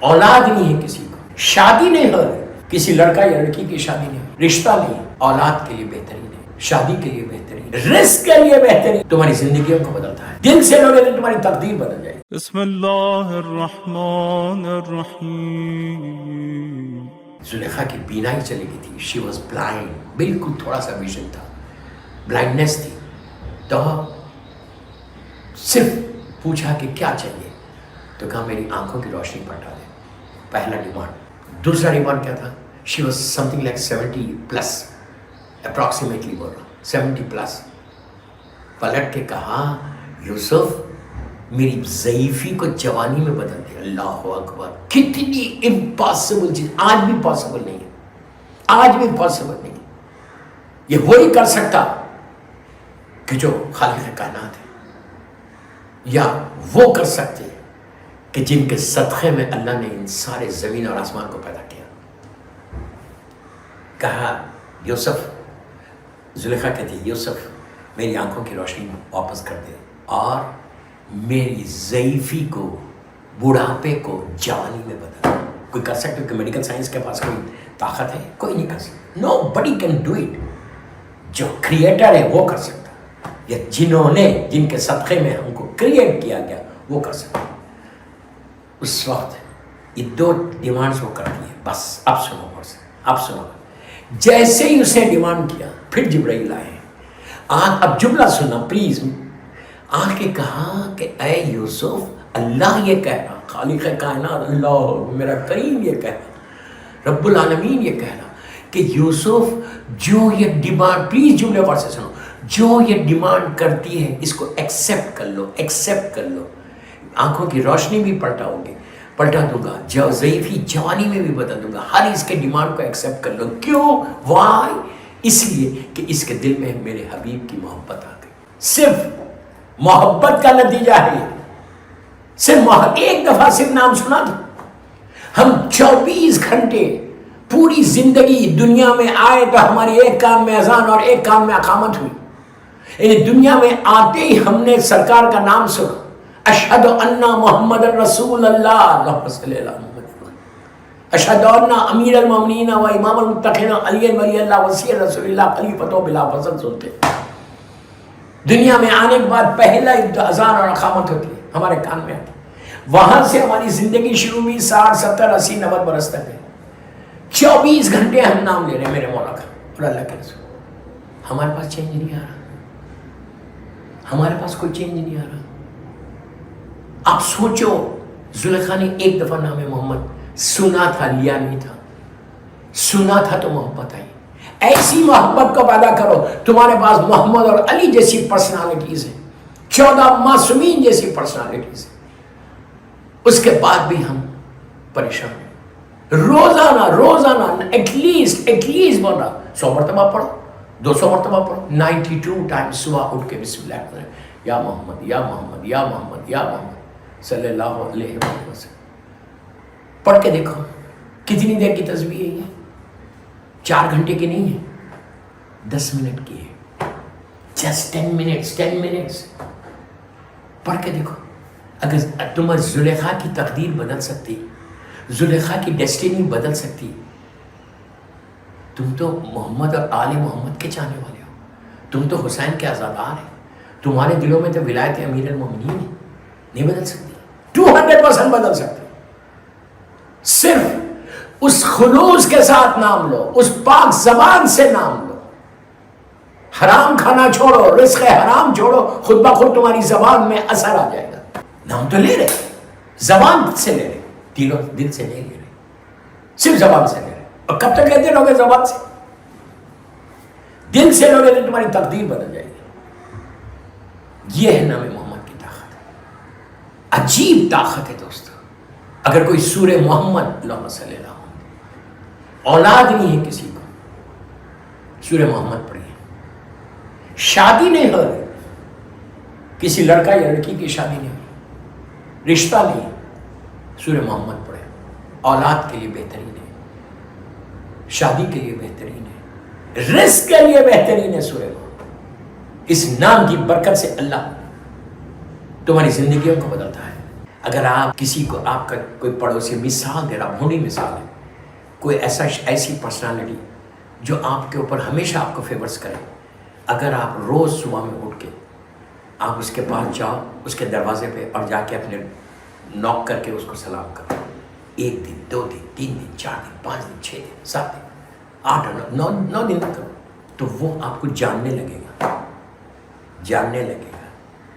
اولاد نہیں ہے کسی کو، شادی نہیں ہو رہی، کسی لڑکا یا لڑکی کی شادی نہیں ہو، رشتہ نہیں، اولاد کے لیے بہترین ہے، شادی کے لیے بہترین، رزق کے لیے بہترین، تمہاری زندگیوں کو بدلتا ہے، دل سے لوگے تو تمہاری تقدیر بدل جائے گی۔ بسم اللہ الرحمن الرحیم۔ زلیخا کی بینائی چلی گئی تھی، شی واز بلائنڈ، بالکل تھوڑا سا ویژن تھا، بلائنڈنس تھی، تو صرف پوچھا کہ کیا چاہیے، تو کہا میری آنکھوں کی روشنی پلٹا دے، پہلا ڈیمانڈ۔ دوسرا ڈیمانڈ کیا تھا؟ She was something like 70 plus, approximately بول رہا ہوں 70 پلس۔ پلٹ کے کہا یوسف میری ضعیفی کو جوانی میں بدل دے۔ اللہ اکبر، کتنی امپاسبل چیز، آج بھی پاسبل نہیں ہے، آج بھی پاسبل نہیں ہے۔ یہ وہی کر سکتا کہ جو خالق کائنات ہے، یا وہ کر سکتے کہ جن کے صدقے میں اللہ نے ان سارے زمین اور آسمان کو پیدا کیا۔ کہا یوسف، زلیخا کہتی یوسف میری آنکھوں کی روشنی واپس کر دے اور میری ضعیفی کو، بڑھاپے کو جوانی میں بدل۔ کوئی کر سکتے کہ میڈیکل سائنس کے پاس کوئی طاقت ہے؟ کوئی نہیں کر سکتا، نو بڈی کین ڈو اٹ۔ جو کریٹر ہے وہ کر سکتا، یا جنہوں نے، جن کے صدقے میں ہم کو کریٹ کیا گیا وہ کر سکتا۔ اس وقت یہ دو ڈیمانڈز وہ کرتی ہے، بس اب سنو، اب سنو۔ جیسے ہی اسے ڈیمانڈ کیا، پھر جبرائیل آئے، اب جملہ سننا پلیز۔ آ کے کہا کہ اے یوسف، اللہ یہ کہہ رہا، خالق کائنات اللہ میرا کریم یہ کہہ رہا، رب العالمین یہ کہہ رہا کہ یوسف جو یہ ڈیمانڈ، پلیز جملے غور سے سنو، جو یہ ڈیمانڈ کرتی ہے اس کو ایکسیپٹ کر لو، ایکسیپٹ کر لو۔ آنکھوں کی روشنی بھی پلٹا دوں گا، ضعیفی جوانی میں بھی بدل دوں گا، ہر اس کے ڈیمانڈ کو ایکسیپٹ کر لو۔ کیوں؟ وائی؟ اس لیے کہ اس کے دل میں میرے حبیب کی محبت آ گئی۔ صرف محبت کا نتیجہ ہے یہ، صرف ایک دفعہ صرف نام سنا تھا۔ ہم 24 گھنٹے پوری زندگی دنیا میں آئے تو ہماری ایک کام میں اذان اور ایک کام میں اقامت ہوئی، یعنی دنیا میں آتے ہی ہم نے سرکار کا نام سنا، اشہد ان محمد رسول اللہ، اللہم صلی علی محمد، اشہد ان امیر المومنین و امام المتقین علی ولی اللہ وصی رسول اللہ خلیفۃ بلا فصل سنتے۔ دنیا میں آنے کے بعد پہلا اذان اور اقامت ہوتی ہے، ہمارے کان میں آتی ہے، وہاں سے ہماری زندگی شروع ہوئی 60 70 80 90 برس تک ہے۔ 24 گھنٹے ہم نام لے رہے ہیں میرے مولا کا اور اللہ کے رسول۔ ہمارے پاس چینج نہیں آ رہا، ہمارے پاس کوئی چینج نہیں آ رہا۔ آپ سوچو، زلیخا نے ایک دفعہ نام محمد سنا تھا، لیا نہیں تھا، سنا تھا تو محبت آئی۔ ایسی محبت کو پیدا کرو، تمہارے پاس محمد اور علی جیسی پرسنالٹیز ہیں، 14 معصومین جیسی پرسنالٹیز ہیں، اس کے بعد بھی ہم پریشان ہیں۔ روزانہ ایٹ لیسٹ بول رہا 100 مرتبہ پڑھو، 200 مرتبہ پڑھو، 92 ٹائم صبح اٹھ کے بسم اللہ کریں، یا محمد یا محمد یا محمد یا محمد صلی اللہ علیہ وسلم۔ پڑھ کے دیکھو کتنی دیر کی تسبیح ہے یہ، 4 گھنٹے کی نہیں ہے، 10 منٹ کی ہے، جسٹ 10 منٹس پڑھ کے دیکھو۔ اگر تم زلیخا کی تقدیر بدل سکتی، زلیخا کی ڈیسٹینی بدل سکتی، تم تو محمد اور آل محمد کے چاہنے والے ہو، تم تو حسین کے عزادار ہیں، تمہارے دلوں میں تو ولایت امیر المومنین ہے، نہیں بدل سکتی، 200% بدل سکتی۔ صرف اس خلوص کے ساتھ نام لو، اس پاک زبان سے نام لو، حرام کھانا چھوڑو، رزق حرام چھوڑو، خود بخود تمہاری زبان میں اثر آ جائے گا۔ نام تو لے رہے، زبان سے لے رہے، دل سے نہیں لے رہے، صرف زبان سے لے رہے۔ اور کب تک لیتے رہو گے زبان سے؟ دل سے لوگے تو تمہاری تقدیر بدل جائے گی۔ یہ ہے نام محمد کی طاقت، عجیب طاقت ہے دوستو۔ اگر کوئی سورہ محمد، اللہم صلی اللہ علیہ وسلم، اولاد نہیں ہے کسی کو، سورہ محمد پڑھیے۔ شادی نہیں ہو رہی، کسی لڑکا یا لڑکی کی شادی نہیں ہوئی، رشتہ نہیں، سورہ محمد پڑھے۔ اولاد کے لیے بہترین ہے، شادی کے لیے بہترین ہے، رزق کے لیے بہترین ہے سورہ محمد۔ اس نام کی برکت سے اللہ تمہاری زندگیوں کو بدلتا ہے۔ اگر آپ کسی کو، آپ کا کوئی پڑوسی مثال دے رہا، بھونی مثال ہے، کوئی ایسی پرسنالٹی جو آپ کے اوپر ہمیشہ آپ کو فیورس کرے، اگر آپ روز صبح میں اٹھ کے آپ اس کے پاس جاؤ، اس کے دروازے پہ، اور جا کے اپنے نوک کر کے اس کو سلام کرو، 1 دن 2 دن 3 دن 4 دن 5 دن 6 دن 7 دن 8 9 دن کرو، تو وہ آپ کو جاننے لگے گا، جاننے لگے گا.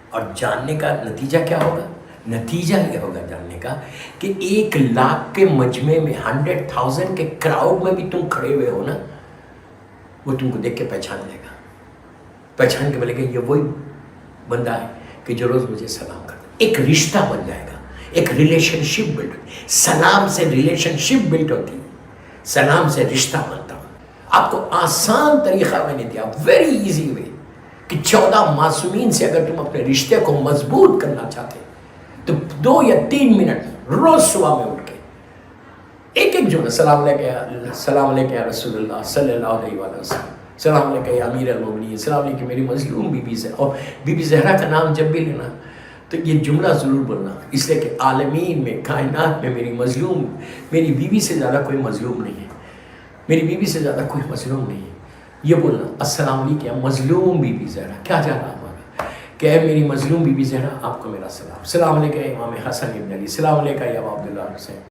اور جاننے کا نتیجہ کیا ہوگا؟ نتیجہ یہ ہوگا جاننے کا کہ 1 لاکھ کے مجمع میں، 100,000 کے کراؤڈ میں بھی تم کھڑے ہوئے ہو نا، وہ تم کو دیکھ کے پہچان لے گا، پہچان کے بولے گا یہ وہی بندہ ہے کہ جو روز مجھے سلام کرتا ہے. ایک رشتہ بن جائے گا، ایک ریلیشن شپ بلڈ ہوتی ہے. سلام سے ریلیشن شپ بلڈ ہوتی ہے، سلام سے رشتہ بنتا. آپ کو آسان طریقہ میں نے دیا، ویری ایزی وے، کہ 14 معصومین سے اگر تم اپنے رشتے کو مضبوط کرنا چاہتے تو 2 یا 3 منٹ روز صبح میں اٹھ کے ایک جملہ، السلام علیکم یا رسول اللہ صلی اللہ علیہ وسلم، السلام علیکم یا امیر المومنین، السلام علیکم میری مظلوم بی بی زہرا. اور بی بی زہرا کا نام جب بھی لینا تو یہ جملہ ضرور بولنا، اس لیے کہ عالمین میں، کائنات میں میری بیوی سے زیادہ کوئی مظلوم نہیں ہے، میری بیوی سے زیادہ کوئی مظلوم نہیں ہے. یہ بولنا، السلام علیکم یا مظلوم بی بی زہرا. کیا جا رہا ہمارا کہ اے میری مظلوم بی بی زہرا، آپ کو میرا سلام. السلام علیکم امام حسن ابن علی، السلام علیکم یا ابا عبداللہ حسین.